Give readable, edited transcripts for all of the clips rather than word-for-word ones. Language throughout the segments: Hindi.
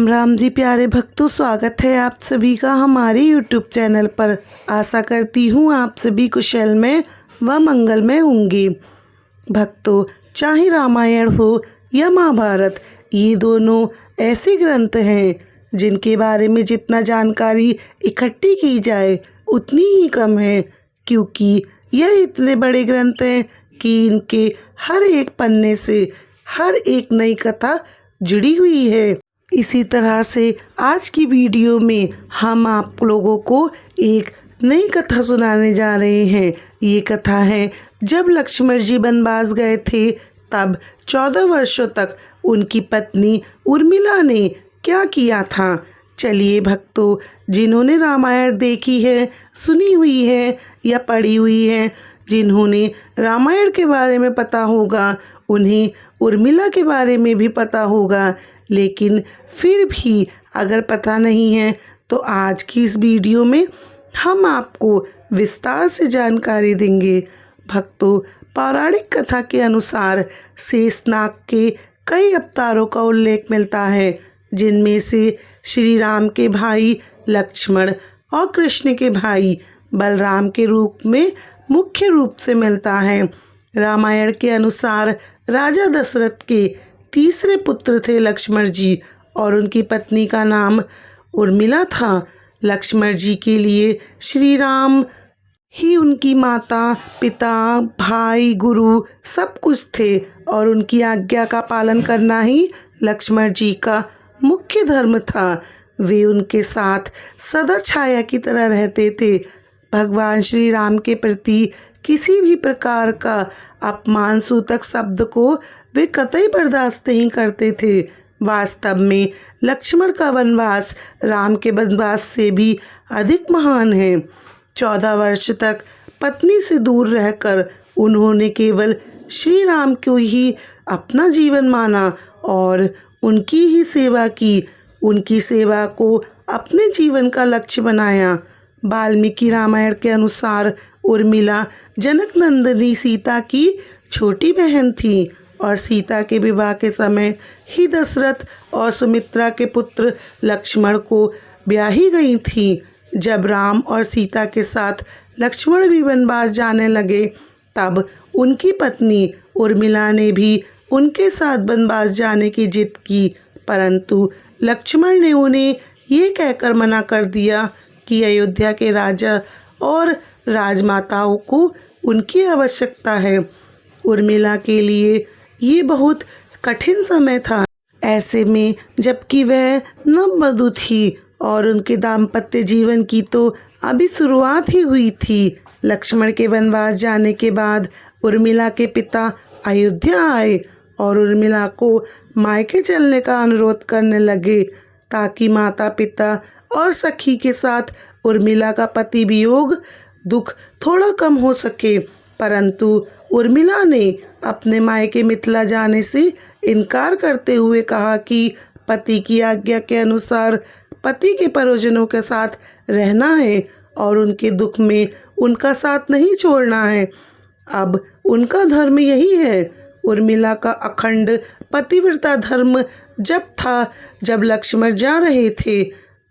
राम जी प्यारे भक्तों, स्वागत है आप सभी का हमारे YouTube चैनल पर। आशा करती हूँ आप सभी कुशल में व मंगल में होंगे। भक्तों, चाहे रामायण हो या महाभारत, ये दोनों ऐसे ग्रंथ हैं जिनके बारे में जितना जानकारी इकट्ठी की जाए उतनी ही कम है, क्योंकि यह इतने बड़े ग्रंथ हैं कि इनके हर एक पन्ने से हर एक नई कथा जुड़ी हुई है। इसी तरह से आज की वीडियो में हम आप लोगों को एक नई कथा सुनाने जा रहे हैं। ये कथा है, जब लक्ष्मण जी वनवास गए थे तब 14 वर्षों तक उनकी पत्नी उर्मिला ने क्या किया था। चलिए भक्तों, जिन्होंने रामायण देखी है, सुनी हुई है या पढ़ी हुई है, जिन्होंने रामायण के बारे में पता होगा उन्हें उर्मिला के बारे में भी पता होगा, लेकिन फिर भी अगर पता नहीं है तो आज की इस वीडियो में हम आपको विस्तार से जानकारी देंगे। भक्तों, पौराणिक कथा के अनुसार शेषनाग के कई अवतारों का उल्लेख मिलता है, जिनमें से श्री राम के भाई लक्ष्मण और कृष्ण के भाई बलराम के रूप में मुख्य रूप से मिलता है। रामायण के अनुसार राजा दशरथ के तीसरे पुत्र थे लक्ष्मण जी, और उनकी पत्नी का नाम उर्मिला था। लक्ष्मण जी के लिए श्री राम ही उनकी माता, पिता, भाई, गुरु सब कुछ थे, और उनकी आज्ञा का पालन करना ही लक्ष्मण जी का मुख्य धर्म था। वे उनके साथ सदा छाया की तरह रहते थे। भगवान श्री राम के प्रति किसी भी प्रकार का अपमान सूचक शब्द को वे कतई बर्दाश्त नहीं करते थे। वास्तव में लक्ष्मण का वनवास राम के वनवास से भी अधिक महान है। 14 वर्ष तक पत्नी से दूर रहकर उन्होंने केवल श्री राम को ही अपना जीवन माना और उनकी ही सेवा की। उनकी सेवा को अपने जीवन का लक्ष्य बनाया। वाल्मीकि रामायण के अनुसार उर्मिला जनक नंदिनी सीता की छोटी बहन थी, और सीता के विवाह के समय ही दशरथ और सुमित्रा के पुत्र लक्ष्मण को ब्याही गई थी। जब राम और सीता के साथ लक्ष्मण भी वनवास जाने लगे, तब उनकी पत्नी उर्मिला ने भी उनके साथ वनवास जाने की जिद की, परंतु लक्ष्मण ने उन्हें ये कहकर मना कर दिया कि अयोध्या के राजा और राजमाताओं को उनकी आवश्यकता है। उर्मिला के लिए ये बहुत कठिन समय था। ऐसे में जबकि वह नववधू थी और उनके दाम्पत्य जीवन की तो अभी शुरुआत ही हुई थी। लक्ष्मण के वनवास जाने के बाद उर्मिला के पिता अयोध्या आए और उर्मिला को मायके चलने का अनुरोध करने लगे, ताकि माता पिता और सखी के साथ उर्मिला का पति वियोग दुख थोड़ा कम हो सके। परंतु उर्मिला ने अपने मायके मिथिला जाने से इनकार करते हुए कहा कि पति की आज्ञा के अनुसार पति के परिजनों के साथ रहना है और उनके दुख में उनका साथ नहीं छोड़ना है। अब उनका धर्म यही है। उर्मिला का अखंड पतिव्रता धर्म जब लक्ष्मण जा रहे थे,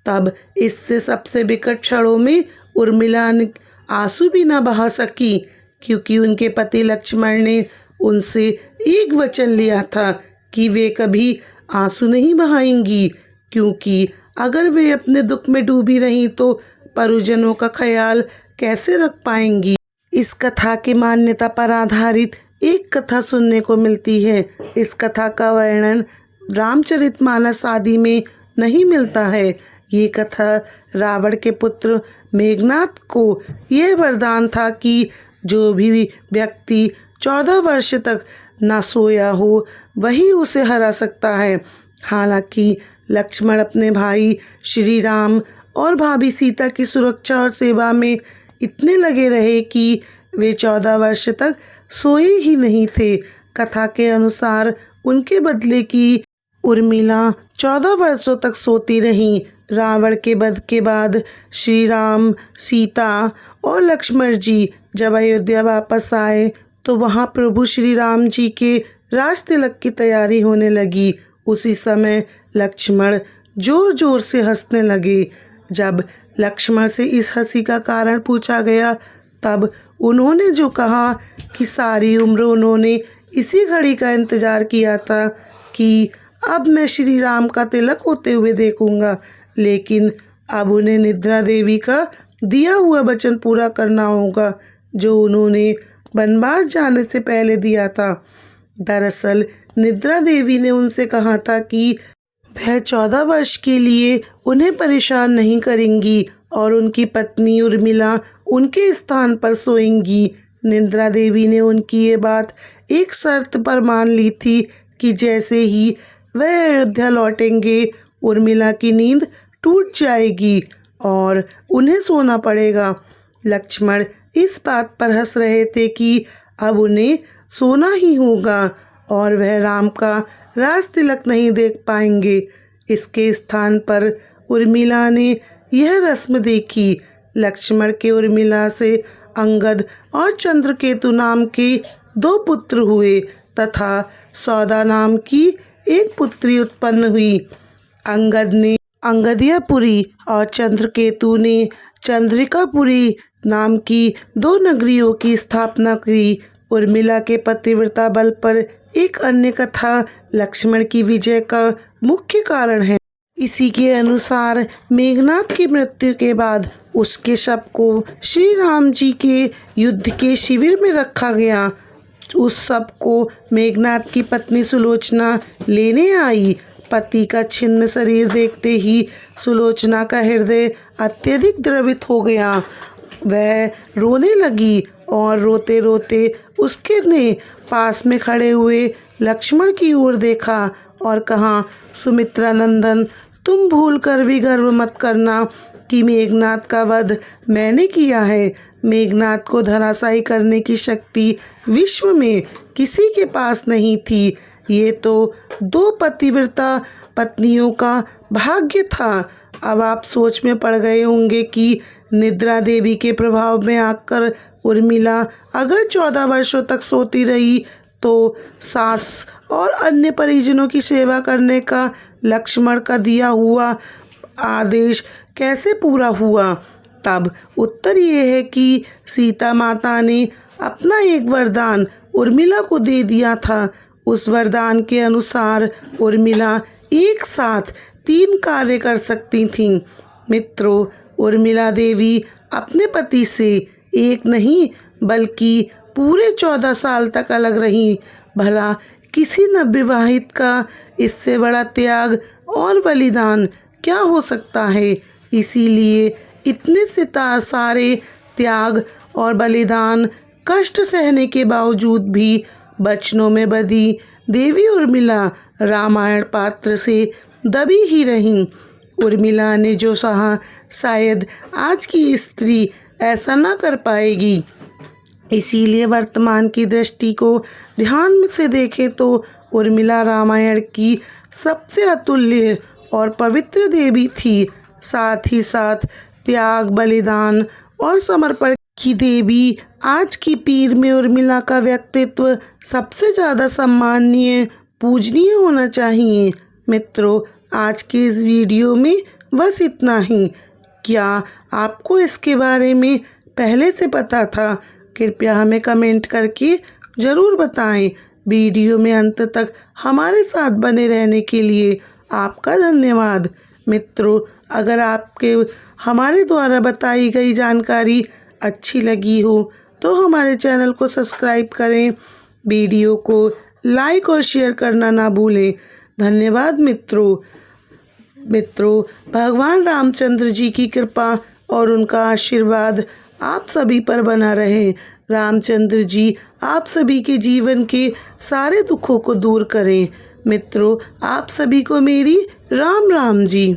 तब इससे सबसे विकट क्षणों में उर्मिला ने आंसू भी न बहा सकी, क्योंकि उनके पति लक्ष्मण ने उनसे एक वचन लिया था कि वे कभी आंसू नहीं बहाएंगी, क्योंकि अगर वे अपने दुख में डूबी रहीं तो परिजनों का ख्याल कैसे रख पाएंगी। इस कथा की मान्यता पर आधारित एक कथा सुनने को मिलती है। इस कथा का वर्णन रामचरितमानस आदि में नहीं मिलता है। ये कथा रावण के पुत्र मेघनाद को यह वरदान था कि जो भी व्यक्ति 14 वर्ष तक न सोया हो वही उसे हरा सकता है। हालांकि लक्ष्मण अपने भाई श्री राम और भाभी सीता की सुरक्षा और सेवा में इतने लगे रहे कि वे 14 वर्ष तक सोए ही नहीं थे। कथा के अनुसार उनके बदले की उर्मिला 14 वर्षों तक सोती रहीं। रावण के वध के बाद श्री राम, सीता और लक्ष्मण जी जब अयोध्या वापस आए तो वहां प्रभु श्री राम जी के राज तिलक की तैयारी होने लगी। उसी समय लक्ष्मण जोर जोर से हंसने लगे। जब लक्ष्मण से इस हंसी का कारण पूछा गया तब उन्होंने जो कहा कि सारी उम्र उन्होंने इसी घड़ी का इंतज़ार किया था कि अब मैं श्री राम का तिलक होते हुए देखूंगा, लेकिन अब उन्हें निद्रा देवी का दिया हुआ वचन पूरा करना होगा जो उन्होंने वनवास जाने से पहले दिया था। दरअसल निद्रा देवी ने उनसे कहा था कि वह 14 वर्ष के लिए उन्हें परेशान नहीं करेंगी और उनकी पत्नी उर्मिला उनके स्थान पर सोएंगी। निद्रा देवी ने उनकी ये बात एक शर्त पर मान ली थी कि जैसे ही वह अयोध्या लौटेंगे उर्मिला की नींद टूट जाएगी और उन्हें सोना पड़ेगा। लक्ष्मण इस बात पर हंस रहे थे कि अब उन्हें सोना ही होगा और वह राम का राज तिलक नहीं देख पाएंगे। इसके स्थान पर उर्मिला ने यह रस्म देखी। लक्ष्मण के उर्मिला से अंगद और चंद्रकेतु नाम के 2 पुत्र हुए तथा सौदा नाम की एक पुत्री उत्पन्न हुई। अंगद ने अंगदियापुरी और चंद्रकेतु ने चंद्रिकापुरी नाम की 2 नगरियों की स्थापना की। उर्मिला के पतिव्रता बल पर एक अन्य कथा लक्ष्मण की विजय का मुख्य कारण है। इसी के अनुसार मेघनाद की मृत्यु के बाद उसके शव को श्री राम जी के युद्ध के शिविर में रखा गया। उस शव को मेघनाद की पत्नी सुलोचना लेने आई। पति का छिन्न शरीर देखते ही सुलोचना का हृदय अत्यधिक द्रवित हो गया। वह रोने लगी और रोते रोते उसके ने पास में खड़े हुए लक्ष्मण की ओर देखा और कहा, सुमित्रा नंदन, तुम भूल कर भी गर्व मत करना कि मेघनाद का वध मैंने किया है। मेघनाद को धराशायी करने की शक्ति विश्व में किसी के पास नहीं थी। ये तो 2 पतिव्रता पत्नियों का भाग्य था। अब आप सोच में पड़ गए होंगे कि निद्रा देवी के प्रभाव में आकर उर्मिला अगर 14 वर्षों तक सोती रही तो सास और अन्य परिजनों की सेवा करने का लक्ष्मण का दिया हुआ आदेश कैसे पूरा हुआ। तब उत्तर ये है कि सीता माता ने अपना एक वरदान उर्मिला को दे दिया था। उस वरदान के अनुसार उर्मिला एक साथ 3 कार्य कर सकती थीं। मित्रों, उर्मिला देवी अपने पति से एक नहीं बल्कि पूरे 14 साल तक अलग रहीं। भला किसी नवविवाहित का इससे बड़ा त्याग और बलिदान क्या हो सकता है। इसीलिए इतने से सारे त्याग और बलिदान कष्ट सहने के बावजूद भी बचनों में बंधी देवी उर्मिला रामायण पात्र से दबी ही रहीं। उर्मिला ने जो सहा शायद आज की स्त्री ऐसा ना कर पाएगी। इसीलिए वर्तमान की दृष्टि को ध्यान से देखें तो उर्मिला रामायण की सबसे अतुल्य और पवित्र देवी थी। साथ ही साथ त्याग, बलिदान और समर्पण की देवी। आज की पीढ़ी में उर्मिला का व्यक्तित्व सबसे ज़्यादा सम्माननीय, पूजनीय होना चाहिए। मित्रों, आज के इस वीडियो में बस इतना ही। क्या आपको इसके बारे में पहले से पता था? कृपया हमें कमेंट करके ज़रूर बताएं। वीडियो में अंत तक हमारे साथ बने रहने के लिए आपका धन्यवाद। मित्रों, अगर आपके हमारे द्वारा बताई गई जानकारी अच्छी लगी हो तो हमारे चैनल को सब्सक्राइब करें, वीडियो को लाइक और शेयर करना ना भूलें। धन्यवाद मित्रों। भगवान रामचंद्र जी की कृपा और उनका आशीर्वाद आप सभी पर बना रहे। रामचंद्र जी आप सभी के जीवन के सारे दुखों को दूर करें। मित्रों, आप सभी को मेरी राम राम जी।